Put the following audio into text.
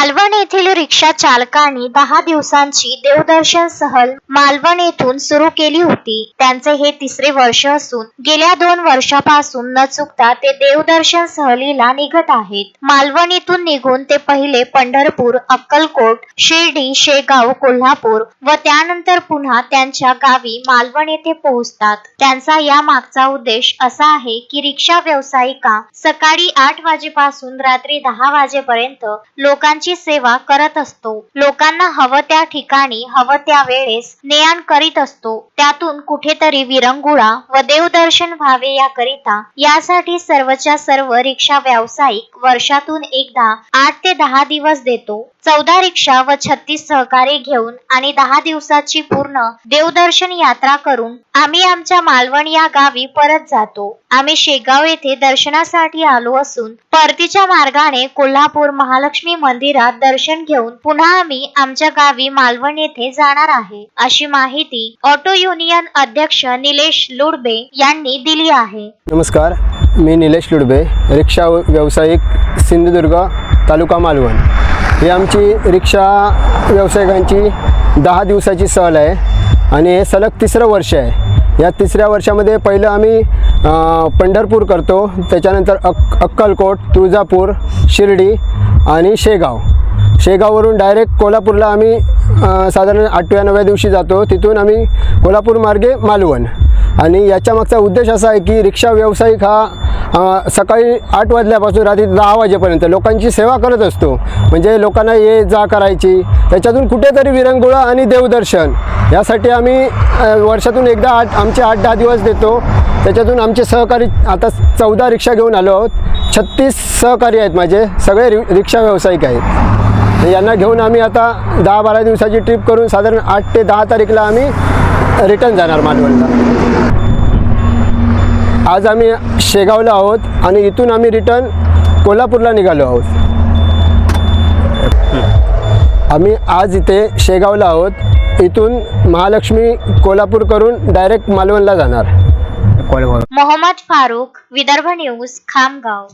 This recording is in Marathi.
मालवण येथील रिक्षा चालकांनी 10 दिवसांची देवदर्शन सहल मालवण येथून सुरू केली होती। त्यांचे हे तिसरे वर्ष असून गेल्या 2 वर्षापासून न चुकता ते देवदर्शन सहलीला निघत आहेत। मालवण येथून निघून ते पहिले पंढरपूर, अक्कलकोट, शिर्डी, शेगाव, कोल्हापूर व त्यानंतर पुन्हा त्यांच्या गावी मालवण येथे पोहोचतात। त्यांचा या मागचा उद्देश असा आहे की रिक्षा व्यावसायिका सकाळी 8 वाजेपासून रात्री 10 वाजेपर्यंत लोकांची सेवा करत असतो। लोकांना हवं त्या ठिकाणी हवं त्या वेळेस ने-आण करीत असतो। त्यातून कुठेतरी विरंगुळा व देवदर्शन व्हावे यासाठी सर्वच्या सर्व रिक्षा व्यावसायिक वर्षातून एकदा 8 ते 10 दिवस देतो। 14 रिक्षा व 36 सहकारी घेऊन आणि 10 दिवसाची पूर्ण देवदर्शन यात्रा करून आम्ही आमच्या मालवण या गावी परत जातो। आम्ही शेगाव येथे दर्शनासाठी आलो असून परतीच्या मार्गाने कोल्हापूर महालक्ष्मी मंदिरात दर्शन घेऊन पुन्हा आम्ही आमच्या गावी मालवण येथे जाणार आहे, अशी माहिती ऑटो युनियन अध्यक्ष निलेश लुडबे यांनी दिली आहे। नमस्कार, मी निलेश लुडबे, रिक्षा व्यावसायिक, सिंधुदुर्ग, तालुका मालवण। ही आमची रिक्षा व्यावसायिकांची 10 दिवसाची सहल आहे आणि हे सलग तिसरं वर्ष आहे। या तिसऱ्या वर्षामध्ये पहिलं आम्ही पंढरपूर करतो, त्याच्यानंतर अक्कलकोट, तुळजापूर, शिर्डी आणि शेगाववरून डायरेक्ट कोल्हापूरला आम्ही साधारण 8व्या-9व्या दिवशी जातो। तिथून आम्ही कोल्हापूर मार्गे मालवण। आणि याच्या मागचा उद्देश असा आहे की रिक्षा व्यावसायिक हा सकाळी 8 वाजल्यापासून रात्री 10 वाजेपर्यंत लोकांची सेवा करत असतो। म्हणजे लोकांना ये जा करायची, त्याच्यातून कुठेतरी विरंगुळा आणि देवदर्शन यासाठी आम्ही वर्षातून एकदा आमचे 8-10 दिवस देतो। त्याच्यातून आमचे सहकारी आता 14 रिक्षा घेऊन आलो आहोत। 36 सहकारी आहेत माझे, सगळे रिक्षा व्यावसायिक आहेत। यांना घेऊन आम्ही आता 10-12 दिवसाची ट्रिप करून साधारण 8 ते 10 तारीखला आम्ही रिटर्न जाणार मालवणला। आज आम्ही शेगावला आहोत आणि इथून आम्ही रिटर्न कोल्हापूरला निघालो आहोत। आम्ही आज इथे शेगावला आहोत, इथून महालक्ष्मी कोल्हापूर करून डायरेक्ट मालवणला जाणार। मोहम्मद फारूक, विदर्भ न्यूज, खामगाव।